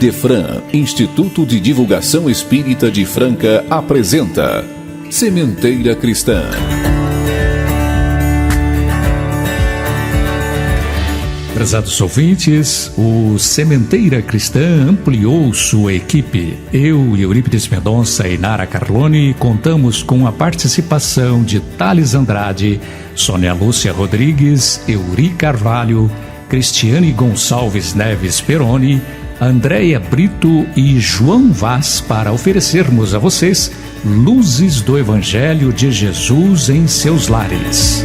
Idefran, Instituto de Divulgação Espírita de Franca, apresenta Sementeira Cristã. Prezados ouvintes, o Sementeira Cristã ampliou sua equipe. Eu, Eurípides Mendonça e Nara Carlone contamos com a participação de Thales Andrade, Sônia Lúcia Rodrigues, Euri Carvalho, Cristiane Gonçalves Neves Peroni, Andréia Brito e João Vaz para oferecermos a vocês luzes do Evangelho de Jesus em seus lares.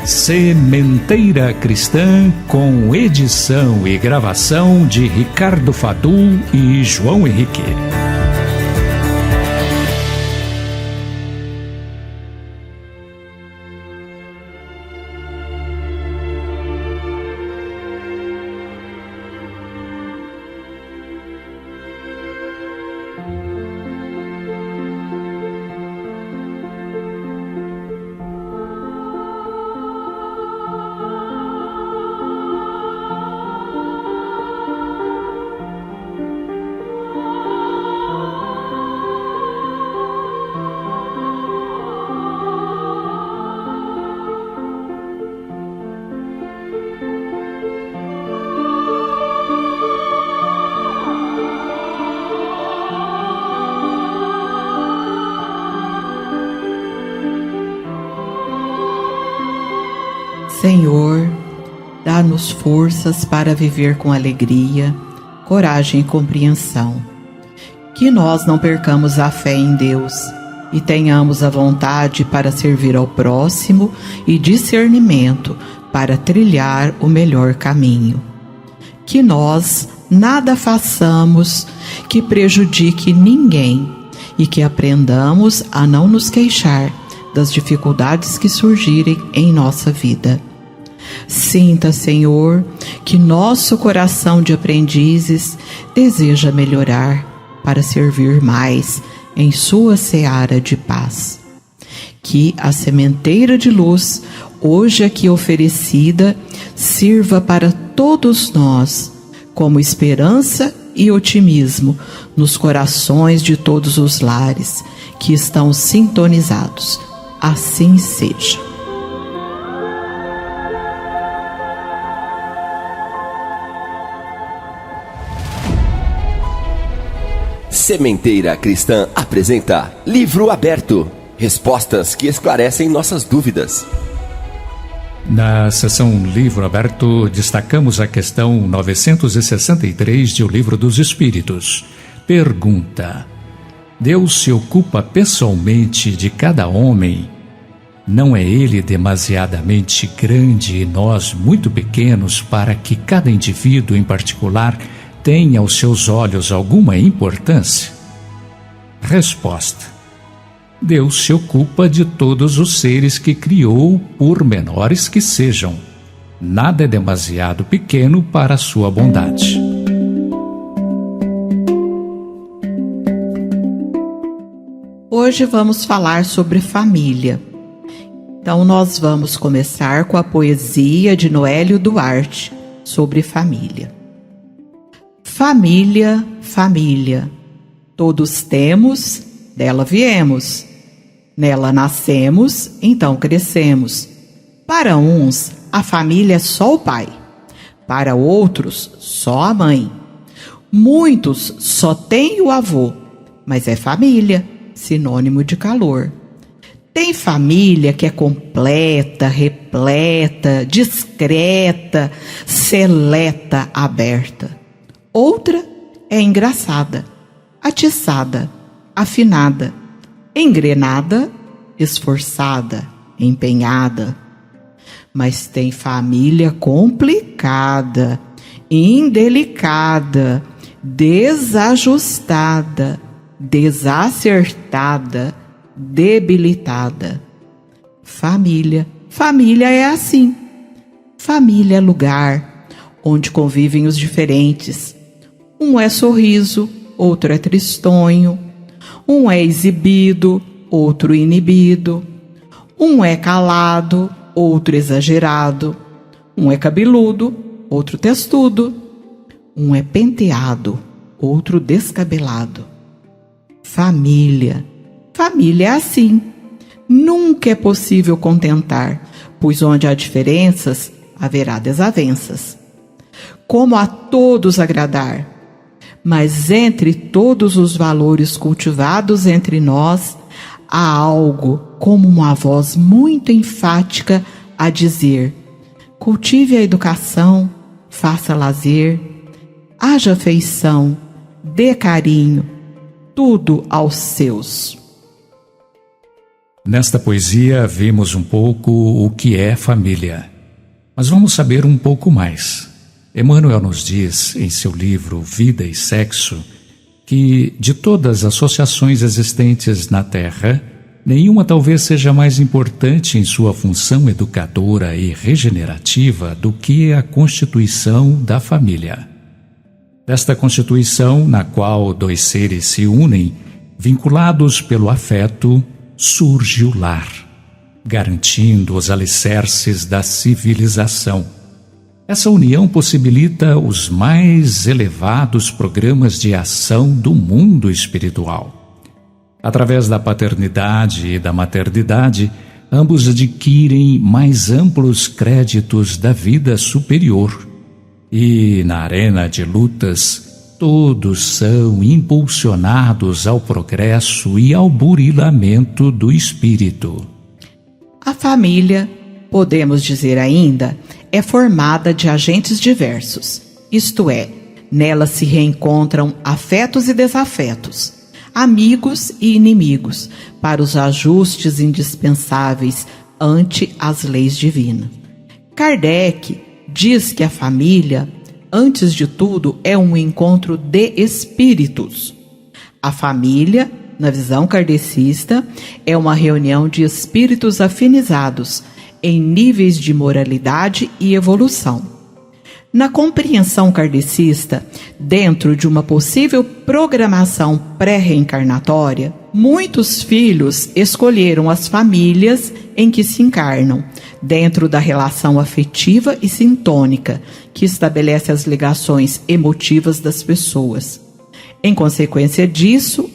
Sementeira Cristã, com edição e gravação de Ricardo Fadul e João Henrique. Senhor, dá-nos forças para viver com alegria, coragem e compreensão. Que nós não percamos a fé em Deus e tenhamos a vontade para servir ao próximo e discernimento para trilhar o melhor caminho. Que nós nada façamos que prejudique ninguém e que aprendamos a não nos queixar das dificuldades que surgirem em nossa vida. Sinta, Senhor, que nosso coração de aprendizes deseja melhorar para servir mais em sua seara de paz. Que a sementeira de luz, hoje aqui oferecida, sirva para todos nós como esperança e otimismo nos corações de todos os lares que estão sintonizados. Assim seja. Sementeira Cristã apresenta Livro Aberto. Respostas que esclarecem nossas dúvidas. Na seção Livro Aberto, destacamos a questão 963 de O Livro dos Espíritos. Pergunta: Deus se ocupa pessoalmente de cada homem? Não é Ele demasiadamente grande e nós muito pequenos para que cada indivíduo em particular tenha aos seus olhos alguma importância? Resposta: Deus se ocupa de todos os seres que criou, por menores que sejam. Nada é demasiado pequeno para a sua bondade. Hoje vamos falar sobre família. Então nós vamos começar com a poesia de Noélio Duarte sobre família. Família, família, todos temos, dela viemos. Nela nascemos, então crescemos. Para uns, a família é só o pai. Para outros, só a mãe. Muitos só têm o avô, mas é família, sinônimo de calor. Tem família que é completa, repleta, discreta, seleta, aberta. Outra é engraçada, atiçada, afinada, engrenada, esforçada, empenhada. Mas tem família complicada, indelicada, desajustada, desacertada, debilitada. Família é assim. Família é lugar onde convivem os diferentes. Um é sorriso, outro é tristonho. Um é exibido, outro inibido. Um é calado, outro exagerado. Um é cabeludo, outro testudo. Um é penteado, outro descabelado. Família. Família é assim. Nunca é possível contentar, pois onde há diferenças, haverá desavenças. Como a todos agradar? Mas entre todos os valores cultivados entre nós, há algo como uma voz muito enfática a dizer: cultive a educação, faça lazer, haja afeição, dê carinho, tudo aos seus. Nesta poesia vimos um pouco o que é família, mas vamos saber um pouco mais. Emmanuel nos diz, em seu livro Vida e Sexo, que de todas as associações existentes na Terra, nenhuma talvez seja mais importante em sua função educadora e regenerativa do que a constituição da família. Desta constituição, na qual dois seres se unem, vinculados pelo afeto, surge o lar, garantindo os alicerces da civilização. Essa união possibilita os mais elevados programas de ação do mundo espiritual. Através da paternidade e da maternidade, ambos adquirem mais amplos créditos da vida superior. E, na arena de lutas, todos são impulsionados ao progresso e ao burilamento do espírito. A família, podemos dizer ainda, é formada de agentes diversos, isto é, nela se reencontram afetos e desafetos, amigos e inimigos, para os ajustes indispensáveis ante as leis divinas. Kardec diz que a família, antes de tudo, é um encontro de espíritos. A família, na visão kardecista, é uma reunião de espíritos afinizados em níveis de moralidade e evolução. Na compreensão kardecista, dentro de uma possível programação pré-reencarnatória, muitos filhos escolheram as famílias em que se encarnam, dentro da relação afetiva e sintônica, que estabelece as ligações emotivas das pessoas. Em consequência disso,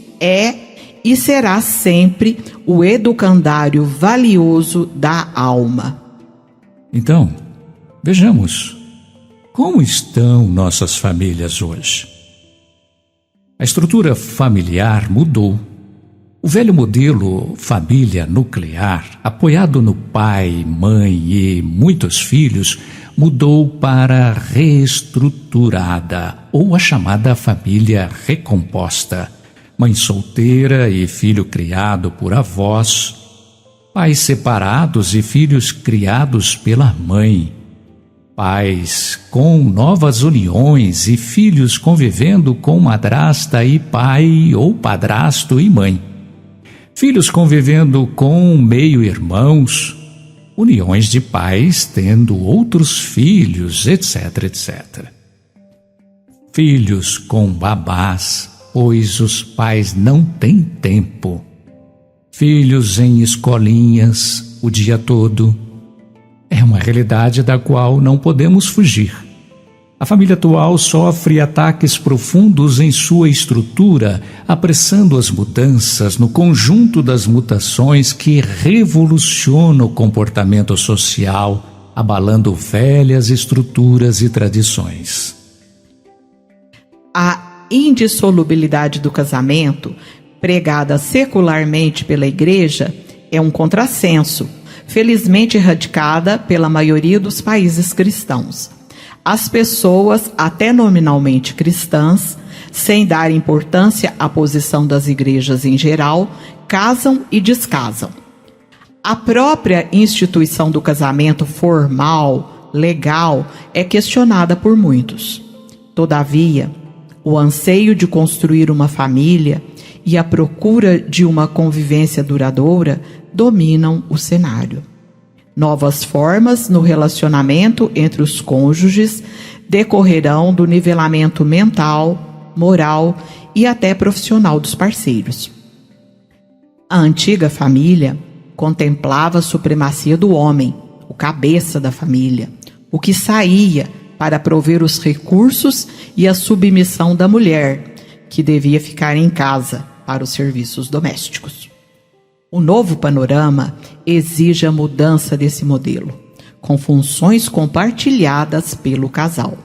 e será sempre o educandário valioso da alma. Então, vejamos, como estão nossas famílias hoje? A estrutura familiar mudou. O velho modelo família nuclear, apoiado no pai, mãe e muitos filhos, mudou para reestruturada, ou a chamada família recomposta. Mãe solteira e filho criado por avós, pais separados e filhos criados pela mãe, pais com novas uniões e filhos convivendo com madrasta e pai ou padrasto e mãe, filhos convivendo com meio-irmãos, uniões de pais tendo outros filhos, etc, etc. Filhos com babás, pois os pais não têm tempo. Filhos em escolinhas o dia todo. É uma realidade da qual não podemos fugir. A família atual sofre ataques profundos em sua estrutura, apressando as mudanças no conjunto das mutações que revolucionam o comportamento social, abalando velhas estruturas e tradições. A indissolubilidade do casamento, pregada secularmente pela Igreja, é um contrassenso, felizmente erradicada pela maioria dos países cristãos. As pessoas, até nominalmente cristãs, sem dar importância à posição das igrejas em geral, casam e descasam. A própria instituição do casamento formal, legal, é questionada por muitos. Todavia, o anseio de construir uma família e a procura de uma convivência duradoura dominam o cenário. Novas formas no relacionamento entre os cônjuges decorrerão do nivelamento mental, moral e até profissional dos parceiros. A antiga família contemplava a supremacia do homem, o cabeça da família, o que saía, para prover os recursos e a submissão da mulher, que devia ficar em casa para os serviços domésticos. O novo panorama exige a mudança desse modelo, com funções compartilhadas pelo casal.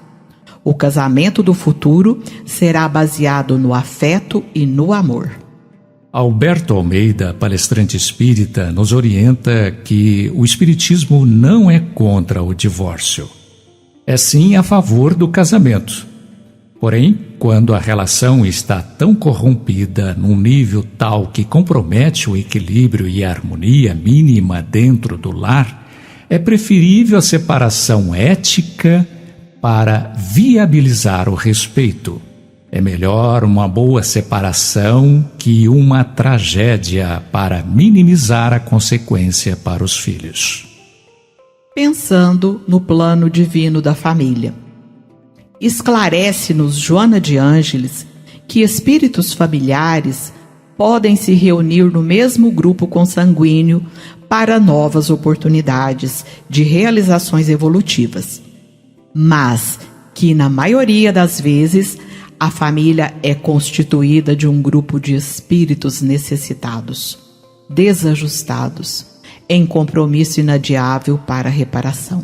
O casamento do futuro será baseado no afeto e no amor. Alberto Almeida, palestrante espírita, nos orienta que o espiritismo não é contra o divórcio. É sim a favor do casamento. Porém, quando a relação está tão corrompida num nível tal que compromete o equilíbrio e a harmonia mínima dentro do lar, é preferível a separação ética para viabilizar o respeito. É melhor uma boa separação que uma tragédia para minimizar a consequência para os filhos. Pensando no plano divino da família. Esclarece-nos Joana de Ângeles que espíritos familiares podem se reunir no mesmo grupo consanguíneo para novas oportunidades de realizações evolutivas, mas que, na maioria das vezes, a família é constituída de um grupo de espíritos necessitados, desajustados, em compromisso inadiável para a reparação.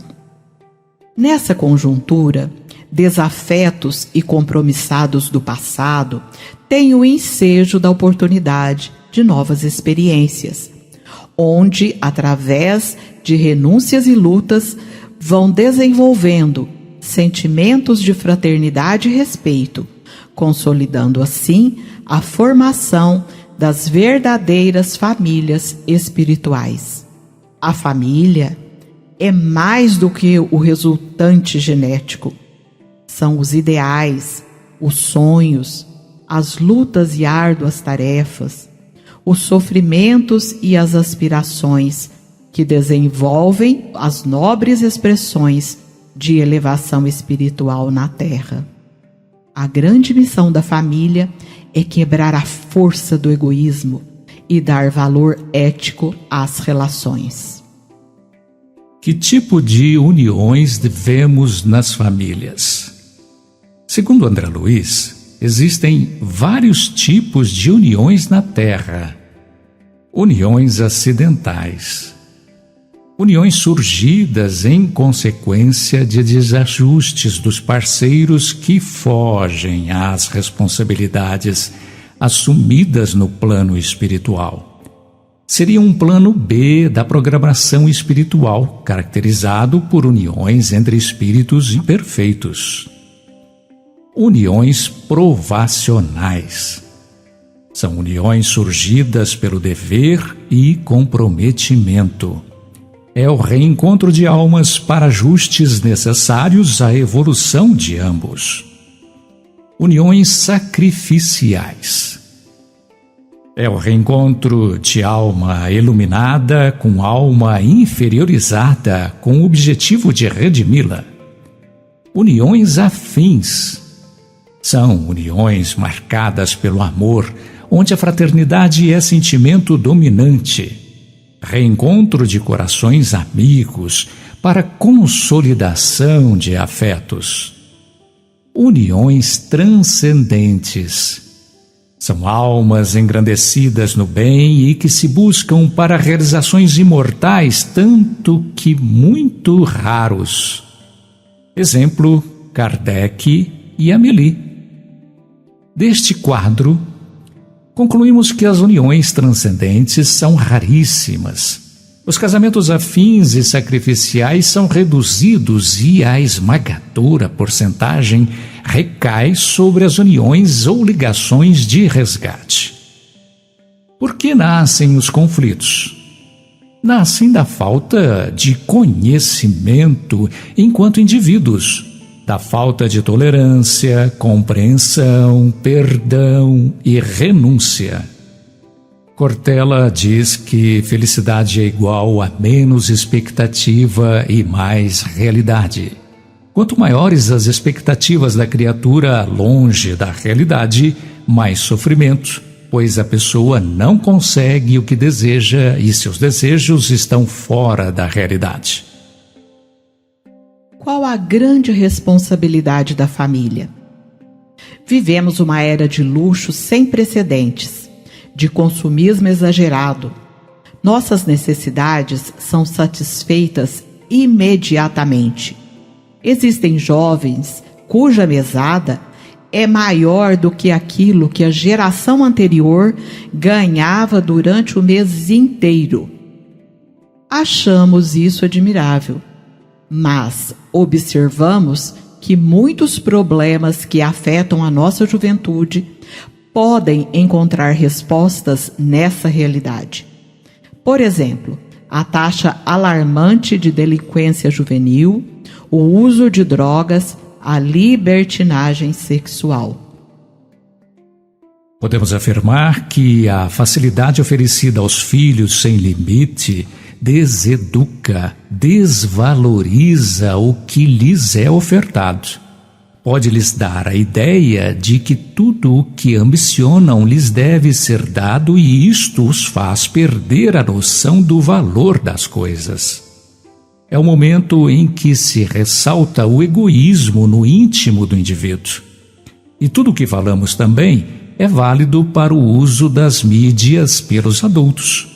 Nessa conjuntura, desafetos e compromissados do passado têm o ensejo da oportunidade de novas experiências, onde, através de renúncias e lutas, vão desenvolvendo sentimentos de fraternidade e respeito, consolidando assim a formação das verdadeiras famílias espirituais. A família é mais do que o resultante genético. São os ideais, os sonhos, as lutas e árduas tarefas, os sofrimentos e as aspirações que desenvolvem as nobres expressões de elevação espiritual na Terra. A grande missão da família é quebrar a força do egoísmo e dar valor ético às relações. Que tipo de uniões vemos nas famílias? Segundo André Luiz, existem vários tipos de uniões na Terra. Uniões acidentais. Uniões surgidas em consequência de desajustes dos parceiros que fogem às responsabilidades assumidas no plano espiritual. Seria um plano B da programação espiritual, caracterizado por uniões entre espíritos imperfeitos. Uniões provacionais. São uniões surgidas pelo dever e comprometimento. É o reencontro de almas para ajustes necessários à evolução de ambos. Uniões sacrificiais. É o reencontro de alma iluminada com alma inferiorizada com o objetivo de redimi-la. Uniões afins. São uniões marcadas pelo amor, onde a fraternidade é sentimento dominante. Reencontro de corações amigos para consolidação de afetos. Uniões transcendentes. São almas engrandecidas no bem e que se buscam para realizações imortais, tanto que muito raros. Exemplo, Kardec e Amélie. Deste quadro, concluímos que as uniões transcendentes são raríssimas. Os casamentos afins e sacrificiais são reduzidos e a esmagadora porcentagem recai sobre as uniões ou ligações de resgate. Por que nascem os conflitos? Nascem da falta de conhecimento enquanto indivíduos, da falta de tolerância, compreensão, perdão e renúncia. Cortella diz que felicidade é igual a menos expectativa e mais realidade. Quanto maiores as expectativas da criatura longe da realidade, mais sofrimento, pois a pessoa não consegue o que deseja e seus desejos estão fora da realidade. qual a grande responsabilidade da família? Vivemos uma era de luxo sem precedentes, de consumismo exagerado. Nossas necessidades são satisfeitas imediatamente. Existem jovens cuja mesada é maior do que aquilo que a geração anterior ganhava durante o mês inteiro. Achamos isso admirável, mas observamos que muitos problemas que afetam a nossa juventude podem encontrar respostas nessa realidade. Por exemplo, a taxa alarmante de delinquência juvenil, o uso de drogas, a libertinagem sexual. Podemos afirmar que a facilidade oferecida aos filhos sem limite deseduca, desvaloriza o que lhes é ofertado. Pode lhes dar a ideia de que tudo o que ambicionam lhes deve ser dado e isto os faz perder a noção do valor das coisas. É o momento em que se ressalta o egoísmo no íntimo do indivíduo. E tudo o que falamos também é válido para o uso das mídias pelos adultos.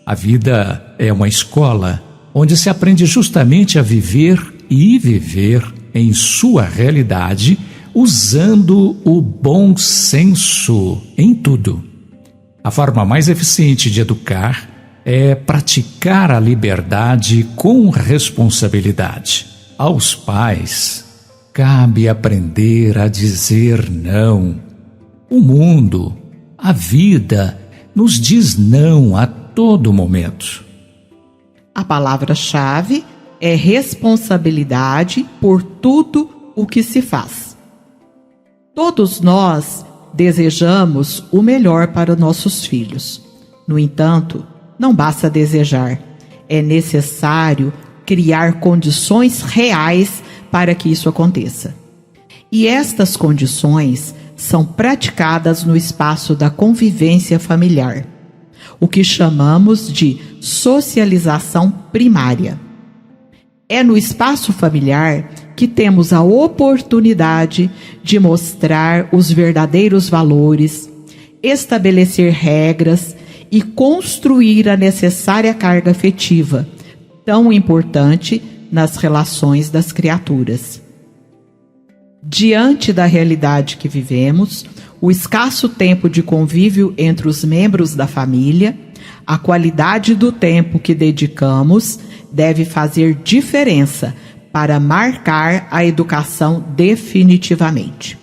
A vida é uma escola onde se aprende justamente a viver e viver em sua realidade, usando o bom senso em tudo. A forma mais eficiente de educar é praticar a liberdade com responsabilidade. Aos pais, cabe aprender a dizer não. O mundo, a vida, nos diz não a todo momento. A palavra-chave é responsabilidade por tudo o que se faz. Todos nós desejamos o melhor para nossos filhos. No entanto, não basta desejar, é necessário criar condições reais para que isso aconteça. E estas condições são praticadas no espaço da convivência familiar, o que chamamos de socialização primária. É no espaço familiar que temos a oportunidade de mostrar os verdadeiros valores, estabelecer regras e construir a necessária carga afetiva, tão importante nas relações das criaturas. Diante da realidade que vivemos, o escasso tempo de convívio entre os membros da família, a qualidade do tempo que dedicamos deve fazer diferença para marcar a educação definitivamente.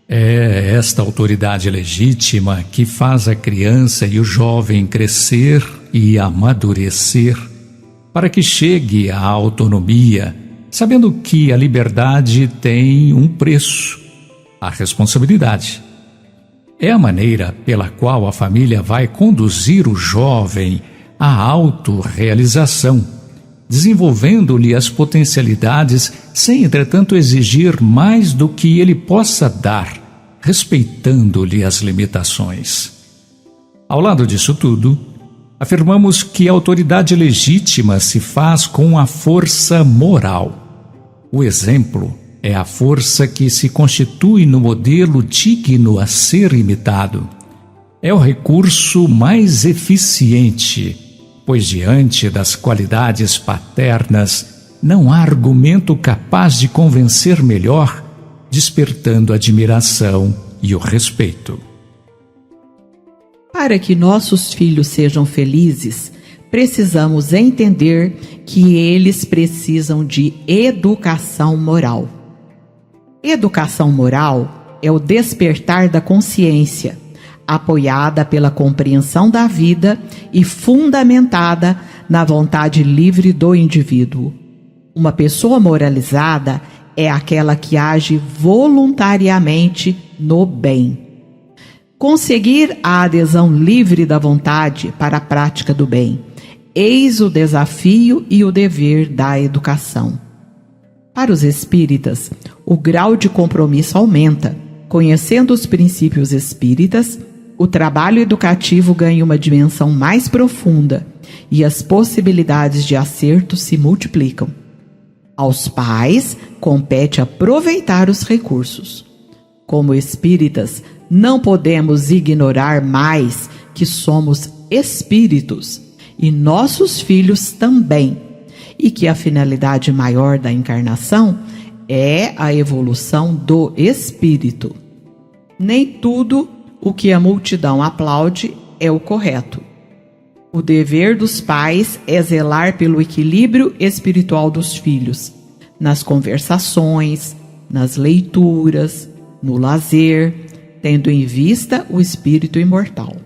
É esta autoridade legítima que faz a criança e o jovem crescer e amadurecer para que chegue à autonomia, sabendo que a liberdade tem um preço, a responsabilidade. É a maneira pela qual a família vai conduzir o jovem à autorrealização, desenvolvendo-lhe as potencialidades sem, entretanto, exigir mais do que ele possa dar, respeitando-lhe as limitações. Ao lado disso tudo, afirmamos que a autoridade legítima se faz com a força moral. O exemplo é a força que se constitui no modelo digno a ser imitado. É o recurso mais eficiente, pois diante das qualidades paternas não há argumento capaz de convencer melhor, despertando a admiração e o respeito. Para que nossos filhos sejam felizes, precisamos entender que eles precisam de educação moral. Educação moral é o despertar da consciência, apoiada pela compreensão da vida e fundamentada na vontade livre do indivíduo. Uma pessoa moralizada é aquela que age voluntariamente no bem. Conseguir a adesão livre da vontade para a prática do bem, eis o desafio e o dever da educação. Para os espíritas, o grau de compromisso aumenta. Conhecendo os princípios espíritas, o trabalho educativo ganha uma dimensão mais profunda e as possibilidades de acerto se multiplicam. Aos pais compete aproveitar os recursos. Como espíritas, não podemos ignorar mais que somos espíritos e nossos filhos também, e que a finalidade maior da encarnação é a evolução do espírito. Nem tudo o que a multidão aplaude é o correto. O dever dos pais é zelar pelo equilíbrio espiritual dos filhos, nas conversações, nas leituras, no lazer, tendo em vista o espírito imortal.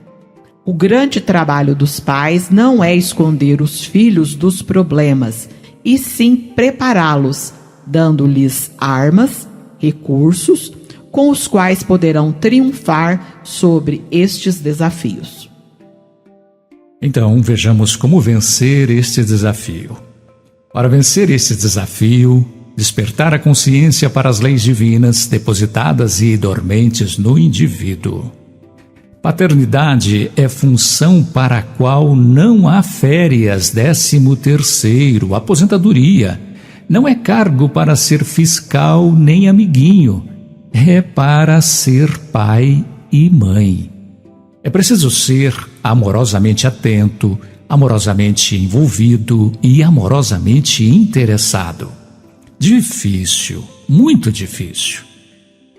O grande trabalho dos pais não é esconder os filhos dos problemas, e sim prepará-los, dando-lhes armas, recursos, com os quais poderão triunfar sobre estes desafios. Então, vejamos como vencer este desafio. Para vencer este desafio, despertar a consciência para as leis divinas depositadas e dormentes no indivíduo. Paternidade é função para a qual não há férias, 13º, aposentadoria. Não é cargo para ser fiscal nem amiguinho. É para ser pai e mãe. É preciso ser amorosamente atento, amorosamente envolvido e amorosamente interessado. Difícil, muito difícil.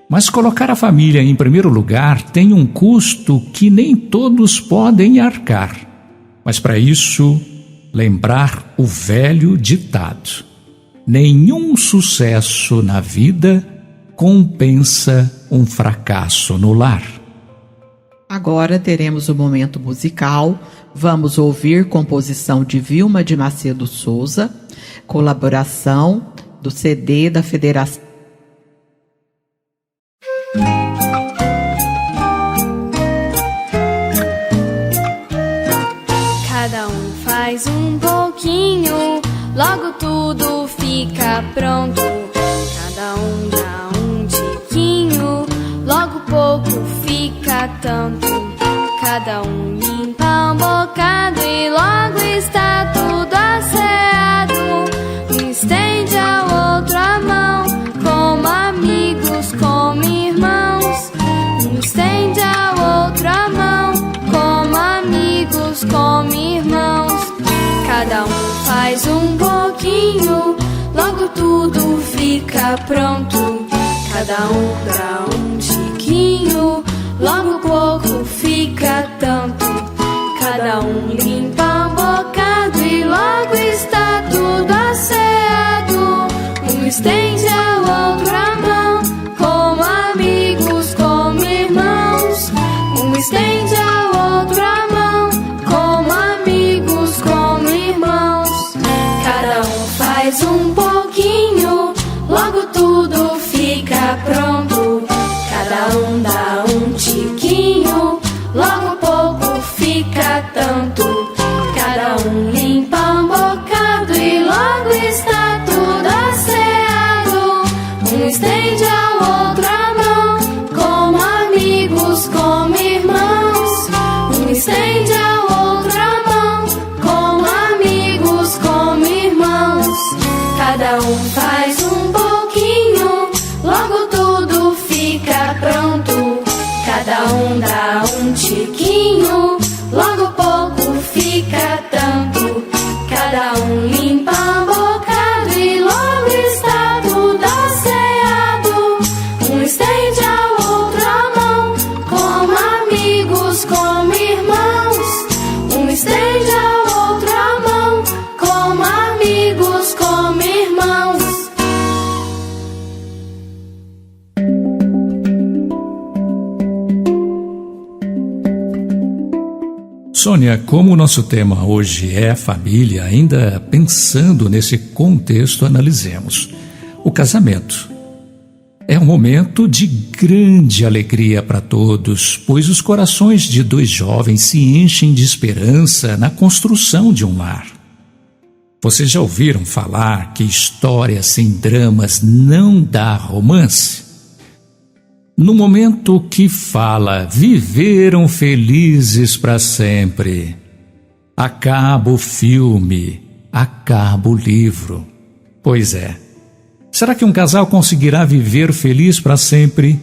Mas colocar a família em primeiro lugar tem um custo que nem todos podem arcar. Mas para isso, lembrar o velho ditado: nenhum sucesso na vida compensa um fracasso no lar. Agora teremos o momento musical. Vamos ouvir composição de Vilma de Macedo Souza, colaboração do CD da Federação. Cada um faz um pouquinho, logo tudo fica pronto. Cada um dá um tiquinho, logo pouco fica tanto. Cada um limpa um bocado e logo está tudo asseado. Um estende ao outro a mão, como amigos, como irmãos. Um estende ao outro a mão, como amigos, como irmãos. Cada um faz um pouquinho, logo tudo fica pronto. Cada um dá um tiquinho, logo pouco fica tanto. Cada um limpa um bocado e logo está tudo asseado. Um estende ao outro a mão, como amigos, como irmãos. Um estende ao outro a mão, como amigos, como irmãos. Cada um faz um pouquinho, logo tudo fica pronto. Cada um dá um tiquinho, logo pouco fica tanto. Cada um limpa um bocado e logo está tudo asseado. Um estende ao outro a mão, como amigos, como irmãos. Um estende ao outro a mão, como amigos, como irmãos. Cada um faz um pouquinho, logo tudo fica pronto. Cada um dá um tiquinho, logo pouco fica tanto. Cada um limpa um bocado e logo está tudo asseado. Um estende ao outro a mão, como amigos, como irmãos. Um estende ao outro a mão, como amigos, como irmãos. Sônia, como o nosso tema hoje é família, ainda pensando nesse contexto, analisemos. O casamento é um momento de grande alegria para todos, pois os corações de dois jovens se enchem de esperança na construção de um lar. Vocês já ouviram falar que história sem dramas não dá romance? No momento que fala, viveram felizes para sempre, acaba o filme, acaba o livro. Pois é. Será que um casal conseguirá viver feliz para sempre?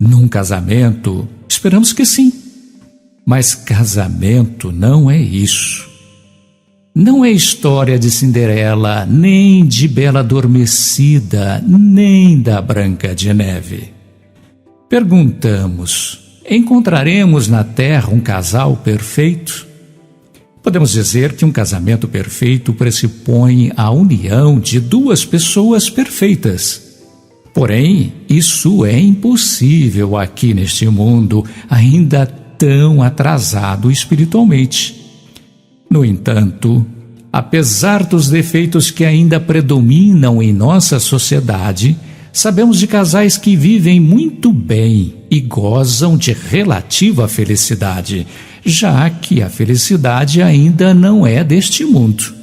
Num casamento, esperamos que sim. Mas casamento não é isso. Não é história de Cinderela, nem de Bela Adormecida, nem da Branca de Neve. Perguntamos: encontraremos na Terra um casal perfeito? Podemos dizer que um casamento perfeito pressupõe a união de duas pessoas perfeitas. Porém, isso é impossível aqui neste mundo, ainda tão atrasado espiritualmente. No entanto, apesar dos defeitos que ainda predominam em nossa sociedade, sabemos de casais que vivem muito bem e gozam de relativa felicidade, já que a felicidade ainda não é deste mundo.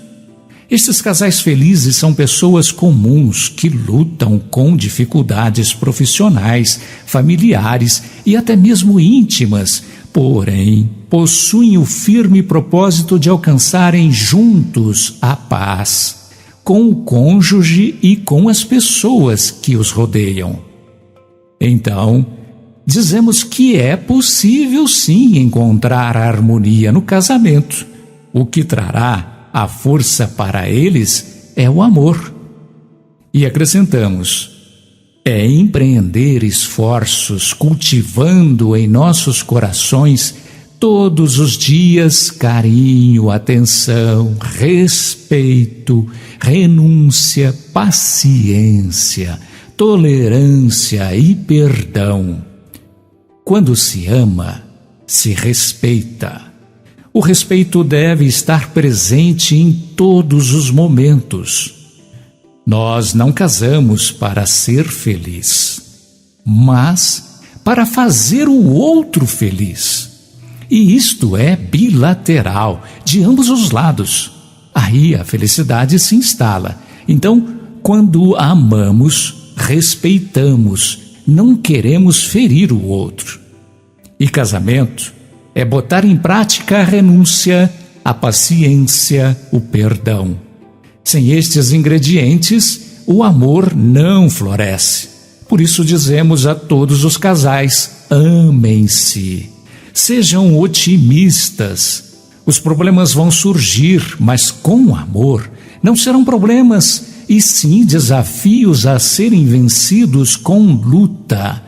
Estes casais felizes são pessoas comuns que lutam com dificuldades profissionais, familiares e até mesmo íntimas, porém possuem o firme propósito de alcançarem juntos a paz, com o cônjuge e com as pessoas que os rodeiam. Então, dizemos que é possível sim encontrar a harmonia no casamento. O que trará a força para eles é o amor. E acrescentamos: é empreender esforços cultivando em nossos corações todos os dias carinho, atenção, respeito, renúncia, paciência, tolerância e perdão. Quando se ama, se respeita. O respeito deve estar presente em todos os momentos. Nós não casamos para ser feliz, mas para fazer o outro feliz. E isto é bilateral, de ambos os lados. Aí a felicidade se instala. Então, quando amamos, respeitamos, não queremos ferir o outro. E casamento é botar em prática a renúncia, a paciência, o perdão. Sem estes ingredientes, o amor não floresce. Por isso dizemos a todos os casais: amem-se. Sejam otimistas. Os problemas vão surgir, mas com amor não serão problemas, e sim desafios a serem vencidos com luta,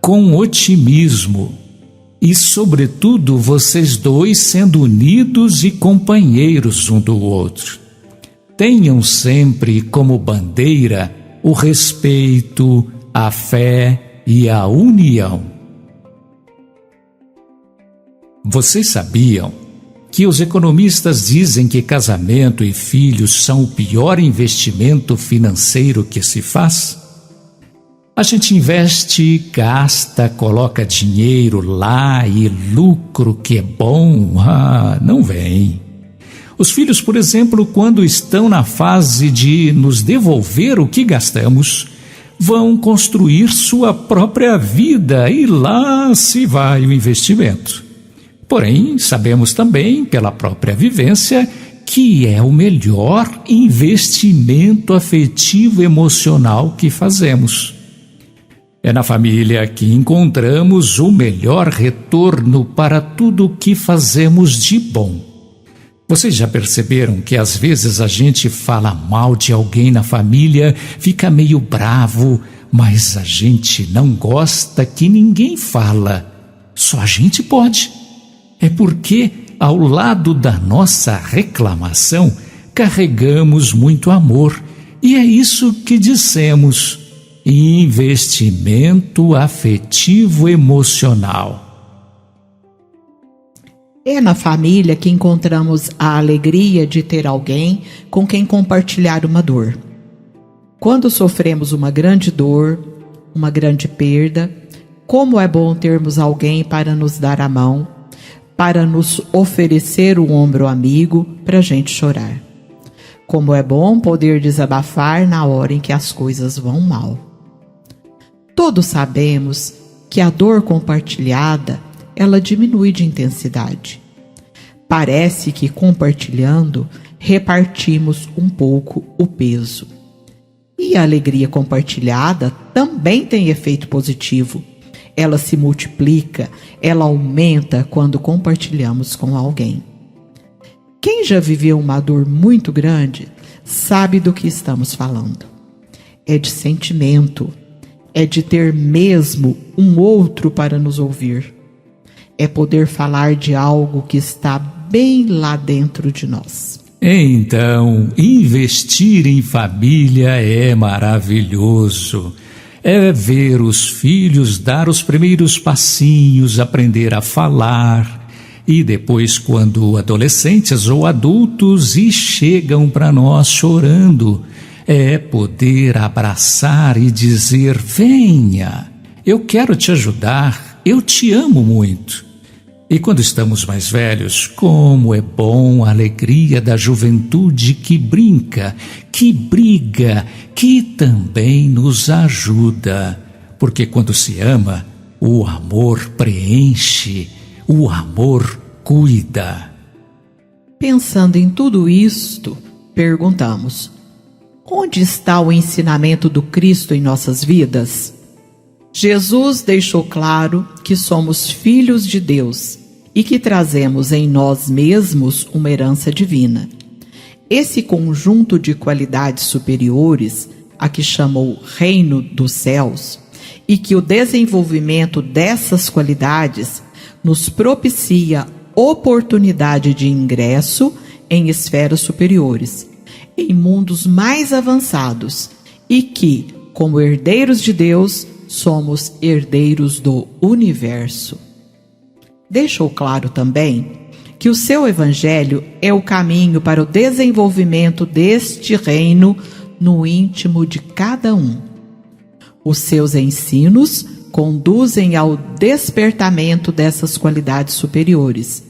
com otimismo. E, sobretudo, vocês dois sendo unidos e companheiros um do outro. Tenham sempre como bandeira o respeito, a fé e a união. Vocês sabiam que os economistas dizem que casamento e filhos são o pior investimento financeiro que se faz? A gente investe, gasta, coloca dinheiro lá e lucro que é bom, não vem. Os filhos, por exemplo, quando estão na fase de nos devolver o que gastamos, vão construir sua própria vida e lá se vai o investimento. Porém, sabemos também, pela própria vivência, que é o melhor investimento afetivo e emocional que fazemos. É na família que encontramos o melhor retorno para tudo o que fazemos de bom. Vocês já perceberam que às vezes a gente fala mal de alguém na família, fica meio bravo, mas a gente não gosta que ninguém fala. Só a gente pode. É porque, ao lado da nossa reclamação, carregamos muito amor. E é isso que dissemos: investimento afetivo emocional. É na família que encontramos a alegria de ter alguém com quem compartilhar uma dor. Quando sofremos uma grande dor, uma grande perda, como é bom termos alguém para nos dar a mão, para nos oferecer o ombro amigo para a gente chorar. Como é bom poder desabafar na hora em que as coisas vão mal. Todos sabemos que a dor compartilhada, ela diminui de intensidade. Parece que compartilhando, repartimos um pouco o peso. E a alegria compartilhada também tem efeito positivo. Ela se multiplica, ela aumenta quando compartilhamos com alguém. Quem já viveu uma dor muito grande sabe do que estamos falando. É de sentimento, é de ter mesmo um outro para nos ouvir. É poder falar de algo que está bem lá dentro de nós. Então, investir em família é maravilhoso. É ver os filhos dar os primeiros passinhos, aprender a falar. E depois, quando adolescentes ou adultos e chegam para nós chorando, é poder abraçar e dizer: venha, eu quero te ajudar, eu te amo muito. E quando estamos mais velhos, como é bom a alegria da juventude que brinca, que briga, que também nos ajuda. Porque quando se ama, o amor preenche, o amor cuida. Pensando em tudo isto, perguntamos: onde está o ensinamento do Cristo em nossas vidas? Jesus deixou claro que somos filhos de Deus e que trazemos em nós mesmos uma herança divina. Esse conjunto de qualidades superiores, a que chamou Reino dos Céus, e que o desenvolvimento dessas qualidades nos propicia oportunidade de ingresso em esferas superiores, em mundos mais avançados, e que, como herdeiros de Deus, somos herdeiros do universo. Deixou claro também que o seu evangelho é o caminho para o desenvolvimento deste reino no íntimo de cada um. Os seus ensinos conduzem ao despertamento dessas qualidades superiores,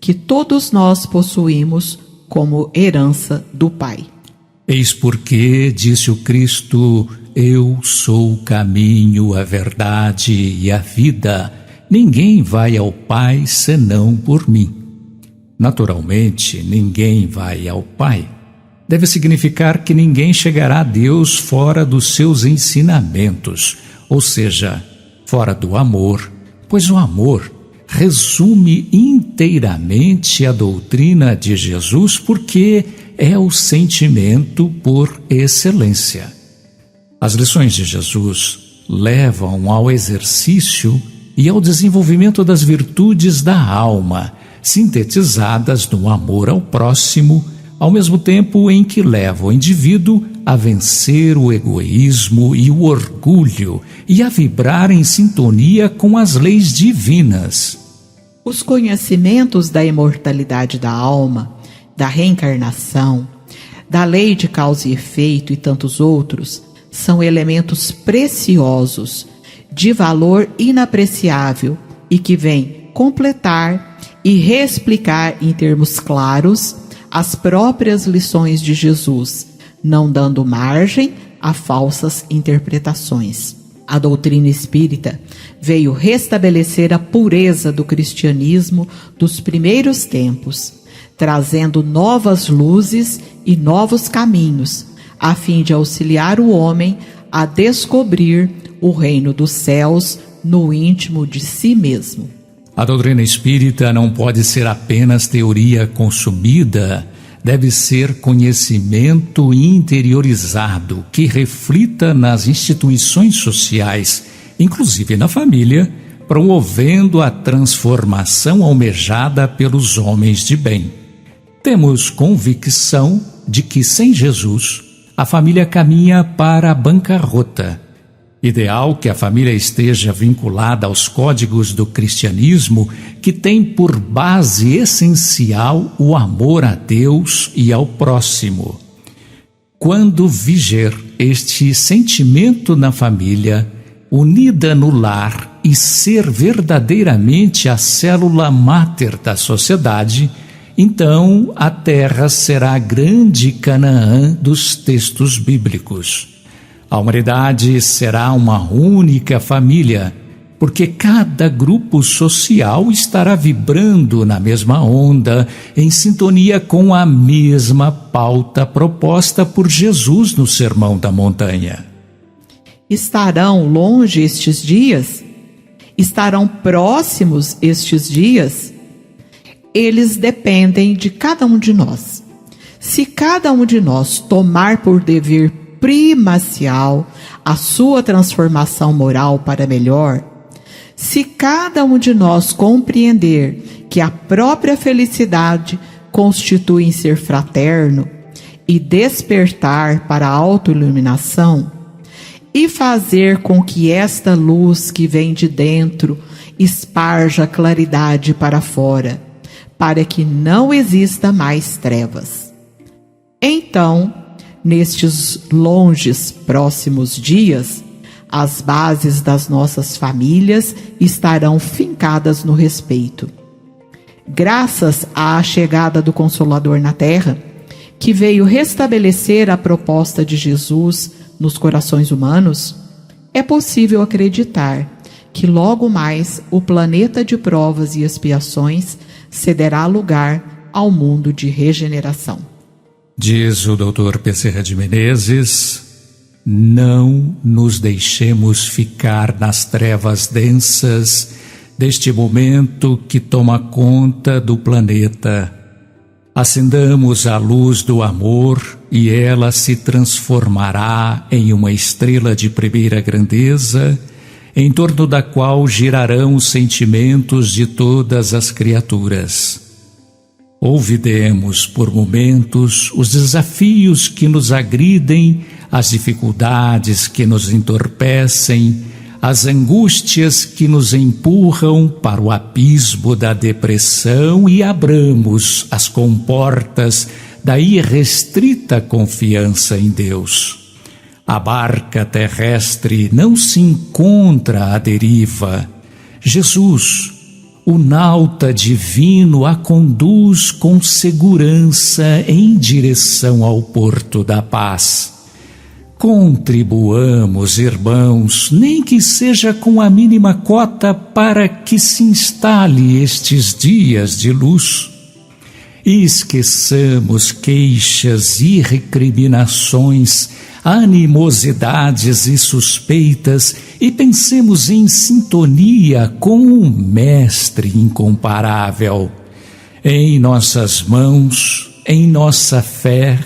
que todos nós possuímos como herança do Pai. Eis porque, disse o Cristo, eu sou o caminho, a verdade e a vida. Ninguém vai ao Pai senão por mim. Naturalmente, ninguém vai ao Pai. Deve significar que ninguém chegará a Deus fora dos seus ensinamentos, ou seja, fora do amor, pois o amor resume inteiramente a doutrina de Jesus, porque é o sentimento por excelência. As lições de Jesus levam ao exercício e ao desenvolvimento das virtudes da alma, sintetizadas no amor ao próximo, ao mesmo tempo em que leva o indivíduo a vencer o egoísmo e o orgulho e a vibrar em sintonia com as leis divinas. Os conhecimentos da imortalidade da alma, da reencarnação, da lei de causa e efeito e tantos outros são elementos preciosos, de valor inapreciável e que vêm completar e reexplicar em termos claros as próprias lições de Jesus, não dando margem a falsas interpretações. A doutrina espírita veio restabelecer a pureza do cristianismo dos primeiros tempos, trazendo novas luzes e novos caminhos, a fim de auxiliar o homem a descobrir o reino dos céus no íntimo de si mesmo. A doutrina espírita não pode ser apenas teoria consumida, deve ser conhecimento interiorizado que reflita nas instituições sociais, inclusive na família, promovendo a transformação almejada pelos homens de bem. Temos convicção de que sem Jesus a família caminha para a bancarrota. Ideal que a família esteja vinculada aos códigos do cristianismo, que tem por base essencial o amor a Deus e ao próximo. Quando viger este sentimento na família, unida no lar e ser verdadeiramente a célula máter da sociedade, então a terra será a grande Canaã dos textos bíblicos. A humanidade será uma única família, porque cada grupo social estará vibrando na mesma onda, em sintonia com a mesma pauta proposta por Jesus no Sermão da Montanha. Estarão longe estes dias? Estarão próximos estes dias? Eles dependem de cada um de nós. Se cada um de nós tomar por dever primacial a sua transformação moral para melhor, se cada um de nós compreender que a própria felicidade constitui em ser fraterno e despertar para a autoiluminação, e fazer com que esta luz que vem de dentro esparja claridade para fora, para que não exista mais trevas. Então, nestes longes próximos dias, as bases das nossas famílias estarão fincadas no respeito. Graças à chegada do Consolador na Terra, que veio restabelecer a proposta de Jesus nos corações humanos, é possível acreditar que logo mais o planeta de provas e expiações cederá lugar ao mundo de regeneração. Diz o Dr. Bezerra de Menezes: não nos deixemos ficar nas trevas densas deste momento que toma conta do planeta. Acendamos a luz do amor e ela se transformará em uma estrela de primeira grandeza, em torno da qual girarão os sentimentos de todas as criaturas. Olvidemos por momentos os desafios que nos agridem, as dificuldades que nos entorpecem, as angústias que nos empurram para o abismo da depressão e abramos as comportas da irrestrita confiança em Deus. A barca terrestre não se encontra à deriva. Jesus, o nauta divino, a conduz com segurança em direção ao porto da paz. Contribuamos, irmãos, nem que seja com a mínima cota, para que se instale estes dias de luz. E esqueçamos queixas e recriminações, animosidades e suspeitas, e pensemos em sintonia com o Mestre incomparável. Em nossas mãos, em nossa fé,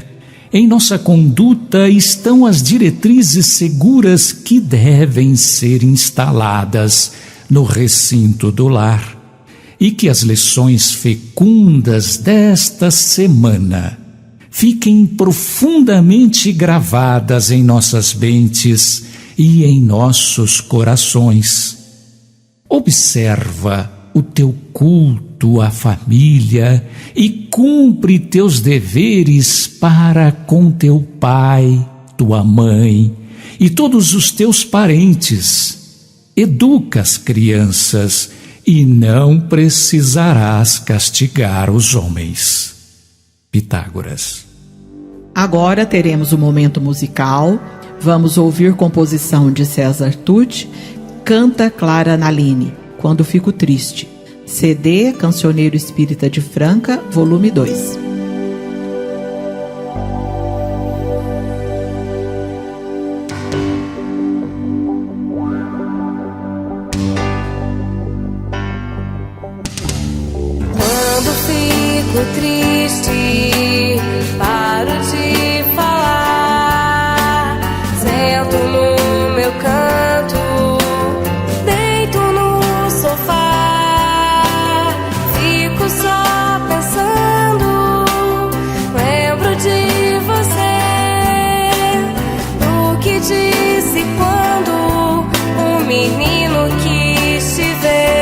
em nossa conduta estão as diretrizes seguras que devem ser instaladas no recinto do lar, e que as lições fecundas desta semana fiquem profundamente gravadas em nossas mentes e em nossos corações. Observa o teu culto à família e cumpre teus deveres para com teu pai, tua mãe e todos os teus parentes. Educa as crianças e não precisarás castigar os homens. Pitágoras. Agora teremos um momento musical. Vamos ouvir composição de César Tucci, Canta Clara Naline, Quando Fico Triste. CD Cancioneiro Espírita de Franca, volume 2. Quando fico triste, paro de falar, sento no meu canto, deito no sofá, fico só pensando, lembro de você, do que disse quando o menino quis te ver.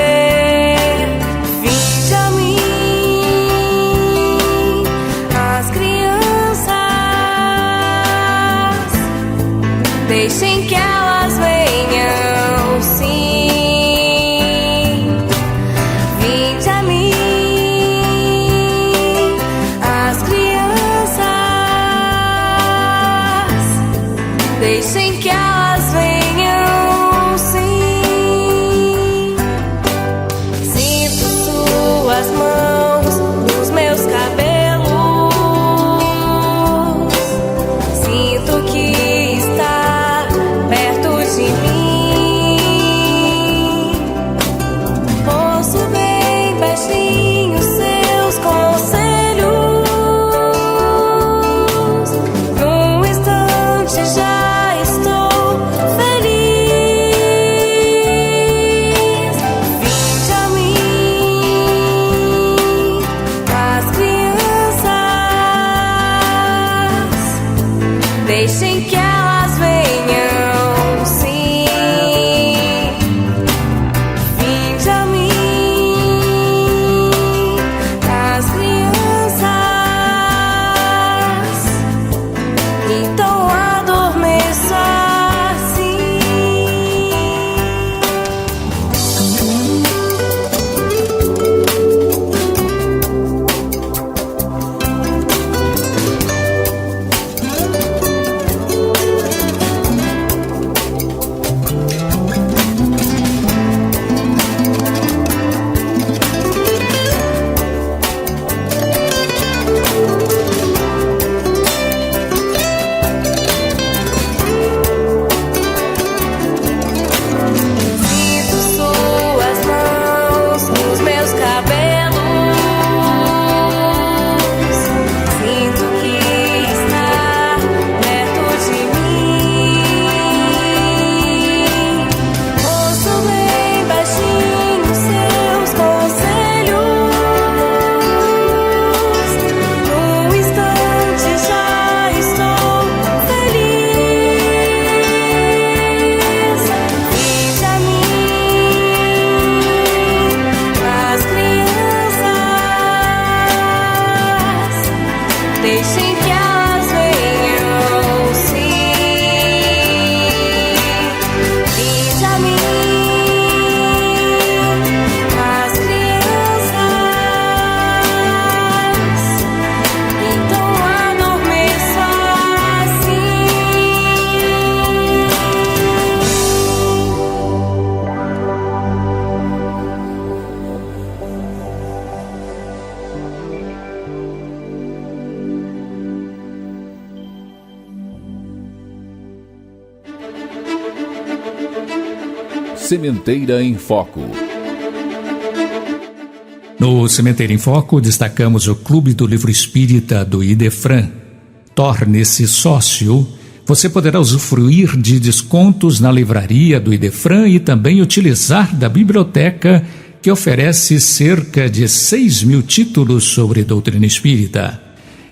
Vinde a mim, as crianças, deixem que elas venham, sim. Vinde a mim, as crianças, deixem que elas venham, sim. suas mãos nos meus cabelos. Sinto que está perto de mim. Ouço bem baixinho seus conselhos. Num instante já estou feliz. Vinde a mim, as crianças, deixem que elas venham, sim. Vinde a mim, as crianças, então adormeça assim. Sinto suas mãos nos meus cabelos. Sinto que está perto de mim. Ouço bem baixinho seus conselhos. Num instante já estou feliz. Vinde a mim, as crianças, deixem que elas venham, sim. Vinde a mim, as crianças, então adormeça assim. Sementeira em Foco. No Sementeira em Foco, destacamos o Clube do Livro Espírita do Idefran. Torne-se sócio. Você poderá usufruir de descontos na livraria do Idefran e também utilizar da biblioteca, que oferece cerca de 6.000 títulos sobre doutrina espírita.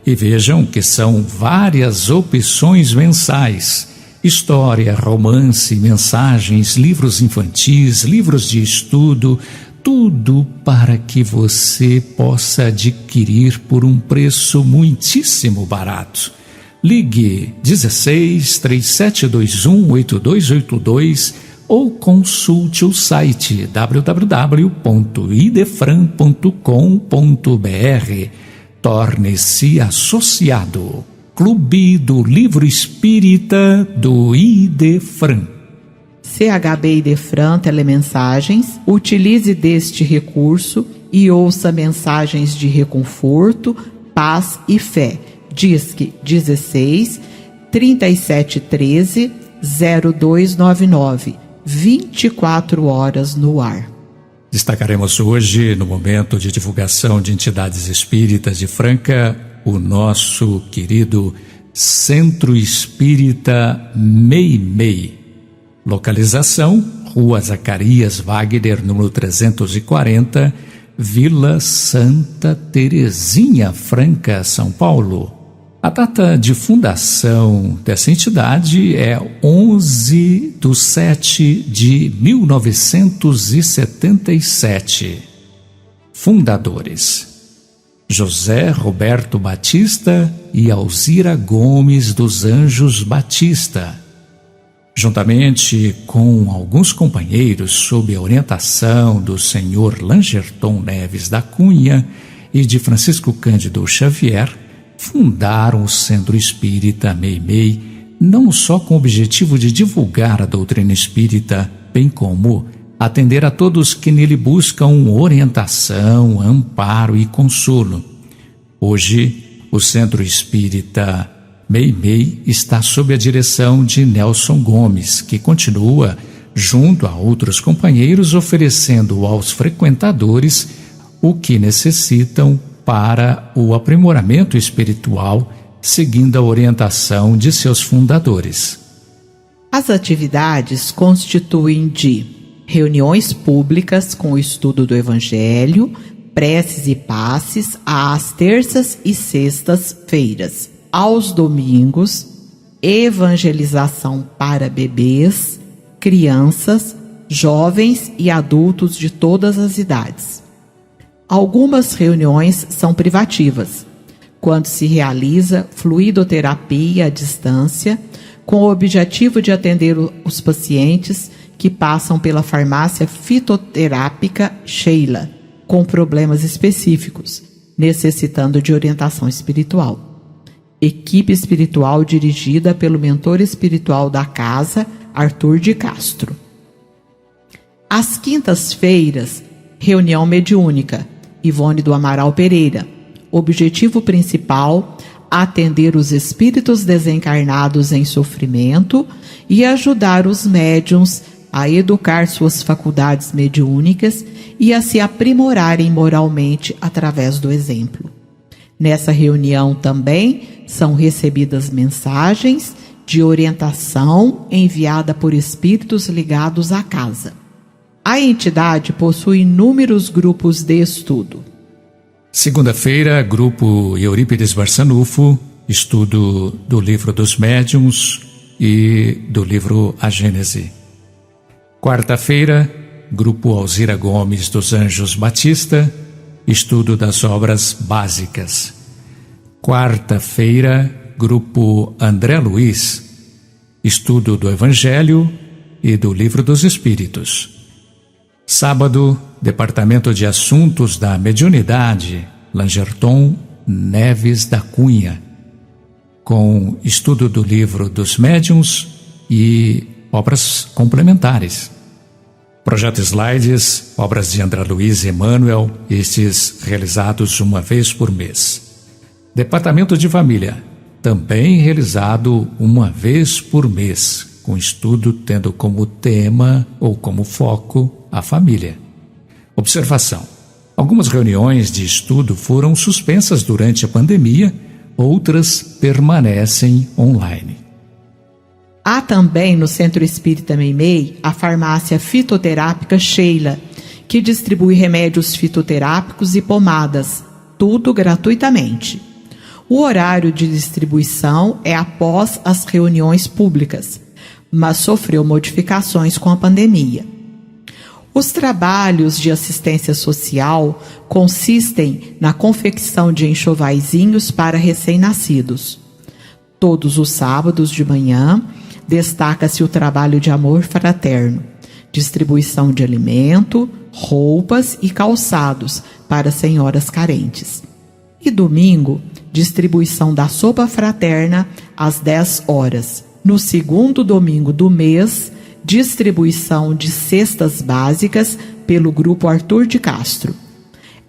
E vejam que são várias opções mensais: história, romance, mensagens, livros infantis, livros de estudo, tudo para que você possa adquirir por um preço muitíssimo barato. Ligue 16 3721 8282 ou consulte o site www.idefran.com.br. Torne-se associado. Clube do Livro Espírita do Idefran. CHB Idefran Telemensagens, utilize deste recurso e ouça mensagens de reconforto, paz e fé. Disque 16 3713 0299, 24 horas no ar. Destacaremos hoje, no momento de divulgação de entidades espíritas de Franca, o nosso querido Centro Espírita Meimei. Localização: Rua Zacarias Wagner, número 340, Vila Santa Terezinha, Franca, São Paulo. A data de fundação dessa entidade é 11/7/1977. Fundadores: José Roberto Batista e Alzira Gomes dos Anjos Batista. Juntamente com alguns companheiros, sob a orientação do senhor Langerton Neves da Cunha e de Francisco Cândido Xavier, fundaram o Centro Espírita Meimei, não só com o objetivo de divulgar a doutrina espírita, bem como atender a todos que nele buscam orientação, amparo e consolo. Hoje, o Centro Espírita Meimei está sob a direção de Nelson Gomes, que continua, junto a outros companheiros, oferecendo aos frequentadores o que necessitam para o aprimoramento espiritual, seguindo a orientação de seus fundadores. As atividades constituem de reuniões públicas com o estudo do Evangelho, preces e passes às terças e sextas-feiras, aos domingos, evangelização para bebês, crianças, jovens e adultos de todas as idades. Algumas reuniões são privativas, quando se realiza fluidoterapia à distância, com o objetivo de atender os pacientes que passam pela farmácia fitoterápica Sheila, com problemas específicos, necessitando de orientação espiritual. Equipe espiritual dirigida pelo mentor espiritual da casa, Arthur de Castro. Às quintas-feiras, reunião mediúnica, Ivone do Amaral Pereira. Objetivo principal, atender os espíritos desencarnados em sofrimento e ajudar os médiuns a educar suas faculdades mediúnicas e a se aprimorarem moralmente através do exemplo. Nessa reunião também são recebidas mensagens de orientação enviada por espíritos ligados à casa. A entidade possui inúmeros grupos de estudo. Segunda-feira, Grupo Eurípides Barçanufo, estudo do Livro dos Médiuns e do livro A Gênese. Quarta-feira, Grupo Alzira Gomes dos Anjos Batista, estudo das obras básicas. Quarta-feira, Grupo André Luiz, estudo do Evangelho e do Livro dos Espíritos. Sábado, Departamento de Assuntos da Mediunidade, Langerton Neves da Cunha, com estudo do Livro dos Médiuns e obras complementares. Projeto Slides, obras de André Luiz e Emmanuel, estes realizados uma vez por mês. Departamento de Família, também realizado uma vez por mês, com estudo tendo como tema ou como foco a família. Observação: algumas reuniões de estudo foram suspensas durante a pandemia, outras permanecem online. Há também no Centro Espírita Meimei a farmácia fitoterápica Sheila, que distribui remédios fitoterápicos e pomadas, tudo gratuitamente. O horário de distribuição é após as reuniões públicas, mas sofreu modificações com a pandemia. Os trabalhos de assistência social consistem na confecção de enxovaizinhos para recém-nascidos. Todos os sábados de manhã, destaca-se o trabalho de amor fraterno, distribuição de alimento, roupas e calçados para senhoras carentes. E domingo, distribuição da sopa fraterna às 10 horas. No segundo domingo do mês, distribuição de cestas básicas pelo Grupo Arthur de Castro.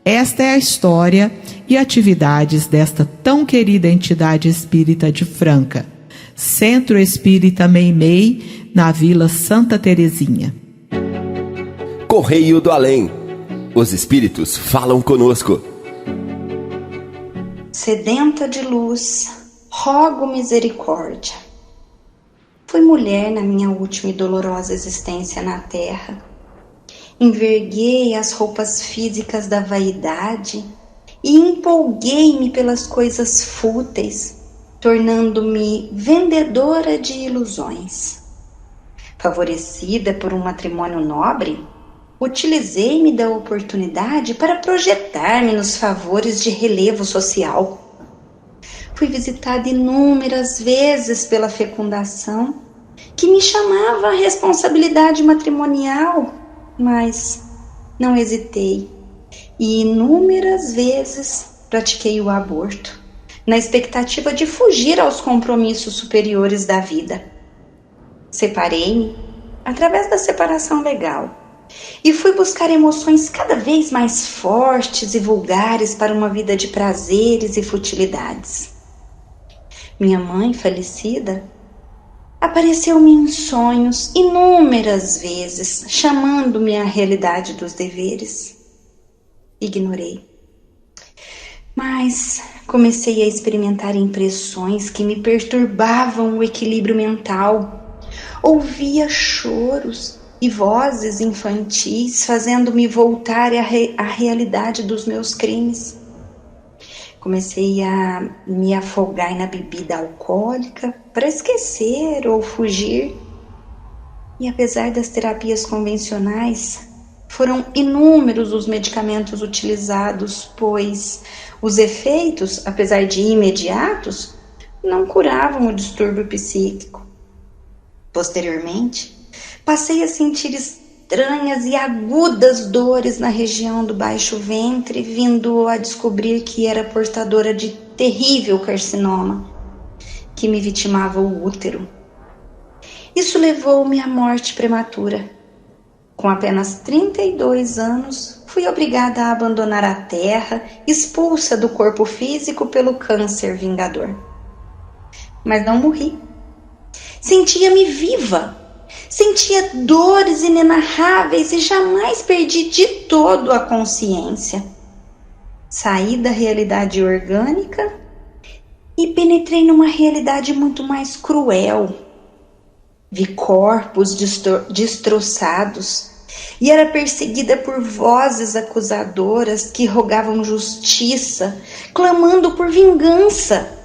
Esta é a história e atividades desta tão querida entidade espírita de Franca, Centro Espírita Meimei, na Vila Santa Terezinha. Correio do Além. Os espíritos falam conosco. Sedenta de luz, rogo misericórdia. Fui mulher na minha última e dolorosa existência na terra. Enverguei as roupas físicas da vaidade e empolguei-me pelas coisas fúteis, tornando-me vendedora de ilusões. Favorecida por um matrimônio nobre, utilizei-me da oportunidade para projetar-me nos favores de relevo social. Fui visitada inúmeras vezes pela fecundação, que me chamava à responsabilidade matrimonial, mas não hesitei e inúmeras vezes pratiquei o aborto, na expectativa de fugir aos compromissos superiores da vida. Separei-me através da separação legal e fui buscar emoções cada vez mais fortes e vulgares para uma vida de prazeres e futilidades. Minha mãe, falecida, apareceu-me em sonhos inúmeras vezes, chamando-me à realidade dos deveres. Ignorei. Mas comecei a experimentar impressões que me perturbavam o equilíbrio mental. Ouvia choros e vozes infantis fazendo-me voltar à realidade dos meus crimes. Comecei a me afogar na bebida alcoólica para esquecer ou fugir. E apesar das terapias convencionais, foram inúmeros os medicamentos utilizados, pois os efeitos, apesar de imediatos, não curavam o distúrbio psíquico. Posteriormente, passei a sentir estranhas e agudas dores na região do baixo ventre, vindo a descobrir que era portadora de terrível carcinoma, que me vitimava o útero. Isso levou-me à morte prematura. Com apenas 32 anos, fui obrigada a abandonar a terra, expulsa do corpo físico pelo câncer vingador. Mas não morri. Sentia-me viva. Sentia dores inenarráveis e jamais perdi de todo a consciência. Saí da realidade orgânica e penetrei numa realidade muito mais cruel. Vi corpos destroçados e era perseguida por vozes acusadoras que rogavam justiça, clamando por vingança.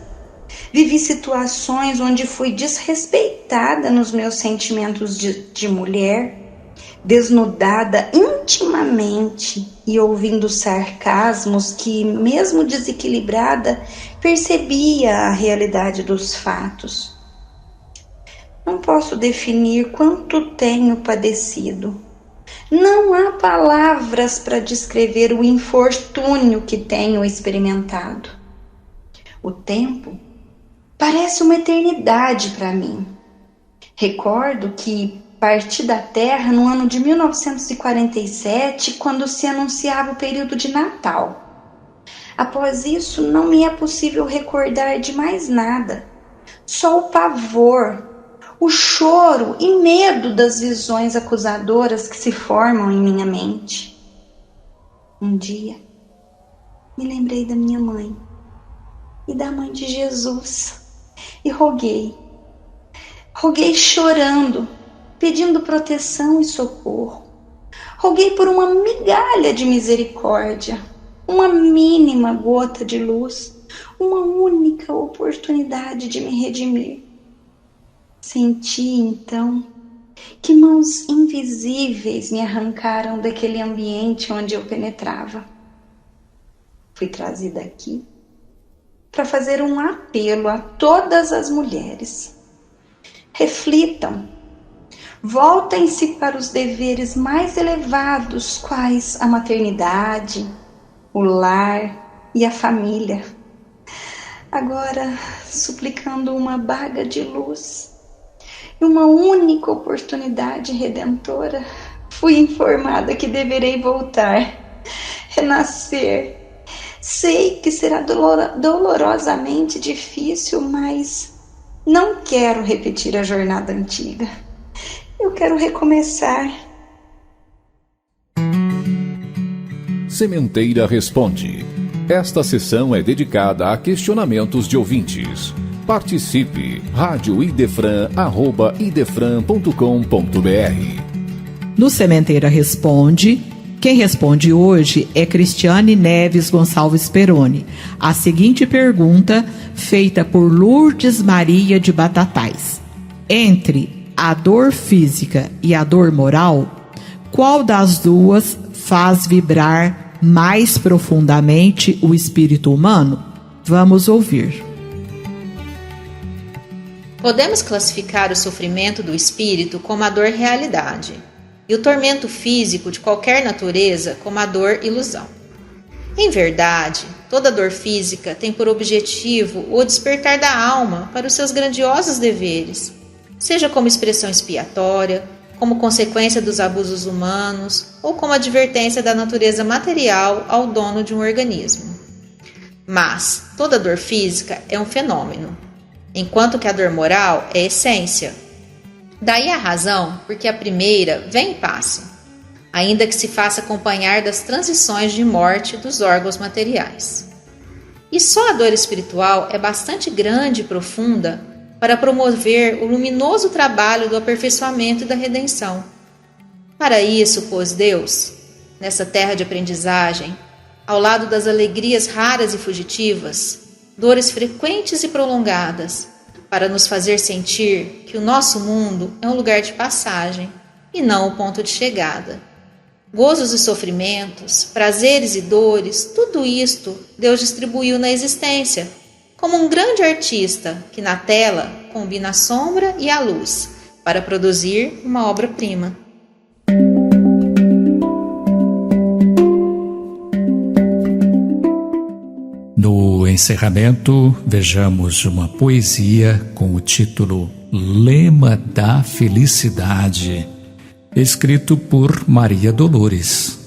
Vivi situações onde fui desrespeitada nos meus sentimentos de mulher, desnudada intimamente e ouvindo sarcasmos que, mesmo desequilibrada, percebia a realidade dos fatos. Não posso definir quanto tenho padecido. Não há palavras para descrever o infortúnio que tenho experimentado. O tempo parece uma eternidade para mim. Recordo que parti da Terra no ano de 1947, quando se anunciava o período de Natal. Após isso, não me é possível recordar de mais nada. Só o pavor, o choro e medo das visões acusadoras que se formam em minha mente. Um dia, me lembrei da minha mãe e da mãe de Jesus e roguei chorando, pedindo proteção e socorro. Roguei por uma migalha de misericórdia, uma mínima gota de luz, uma única oportunidade de me redimir. Senti, então, que mãos invisíveis me arrancaram daquele ambiente onde eu penetrava. Fui trazida aqui para fazer um apelo a todas as mulheres. Reflitam, voltem-se para os deveres mais elevados, quais a maternidade, o lar e a família. Agora, suplicando uma baga de luz e uma única oportunidade redentora, fui informada que deverei voltar, renascer. Sei que será dolorosamente difícil, mas não quero repetir a jornada antiga. Eu quero recomeçar. Sementeira Responde. Esta sessão é dedicada a questionamentos de ouvintes. Participe! radioidefran@idefran.com.br. No Sementeira Responde, quem responde hoje é Cristiane Neves Gonçalves Peroni. A seguinte pergunta, feita por Lourdes Maria de Batatais: entre a dor física e a dor moral, qual das duas faz vibrar mais profundamente o espírito humano? Vamos ouvir. Podemos classificar o sofrimento do espírito como a dor realidade e o tormento físico de qualquer natureza como a dor ilusão. Em verdade, toda dor física tem por objetivo o despertar da alma para os seus grandiosos deveres, seja como expressão expiatória, como consequência dos abusos humanos ou como advertência da natureza material ao dono de um organismo. Mas toda dor física é um fenômeno, enquanto que a dor moral é essência. Daí a razão porque a primeira vem e passa, ainda que se faça acompanhar das transições de morte dos órgãos materiais. E só a dor espiritual é bastante grande e profunda para promover o luminoso trabalho do aperfeiçoamento e da redenção. Para isso, pôs Deus, nessa terra de aprendizagem, ao lado das alegrias raras e fugitivas, dores frequentes e prolongadas, para nos fazer sentir que o nosso mundo é um lugar de passagem e não o ponto de chegada. Gozos e sofrimentos, prazeres e dores, tudo isto Deus distribuiu na existência, como um grande artista que na tela combina a sombra e a luz para produzir uma obra-prima. No encerramento, vejamos uma poesia com o título Lema da Felicidade, escrito por Maria Dolores.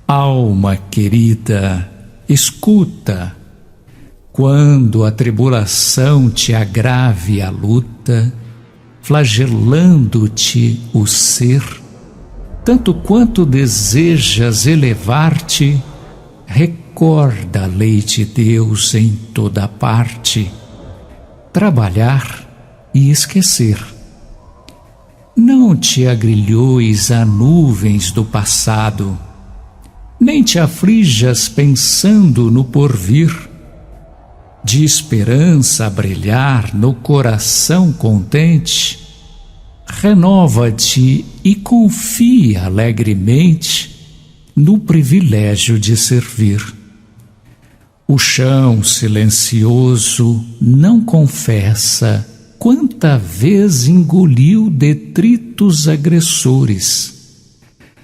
Alma querida, escuta, quando a tribulação te agrave a luta, flagelando-te o ser, tanto quanto desejas elevar-te, recorda a lei de Deus em toda parte, trabalhar e esquecer. Não te agrilhoes a nuvens do passado, nem te aflijas pensando no porvir. De esperança a brilhar no coração contente, renova-te e confia alegremente no privilégio de servir. O chão silencioso não confessa quanta vez engoliu detritos agressores.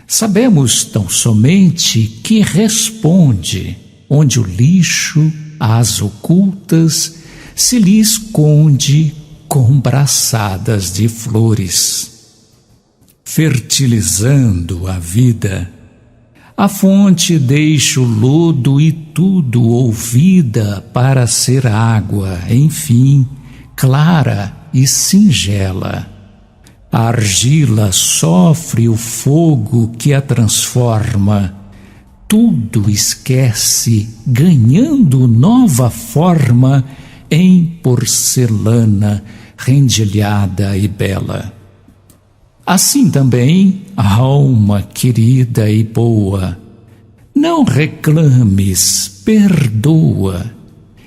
Sabemos tão somente que responde onde o lixo, as ocultas, se lhe esconde com braçadas de flores. Fertilizando a vida, a fonte deixa o lodo e tudo ouvida para ser água, enfim, clara e singela. A argila sofre o fogo que a transforma, tudo esquece, ganhando nova forma em porcelana rendilhada e bela. Assim também, alma querida e boa, não reclames, perdoa,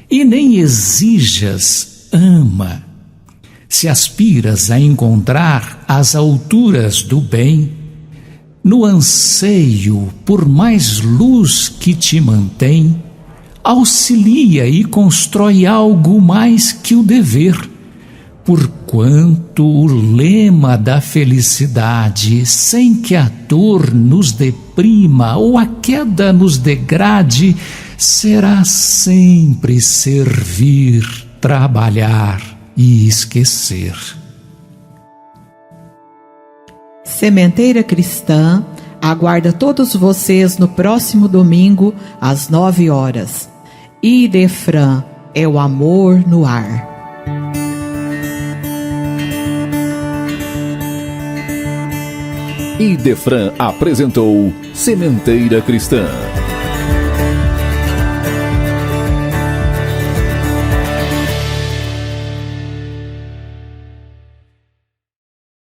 e nem exijas, ama. Se aspiras a encontrar as alturas do bem, no anseio por mais luz que te mantém, auxilia e constrói algo mais que o dever, porquanto o lema da felicidade, sem que a dor nos deprima ou a queda nos degrade, será sempre servir, trabalhar e esquecer. Sementeira Cristã aguarda todos vocês no próximo domingo às 9 horas. Idefran é o amor no ar. Idefran apresentou Sementeira Cristã.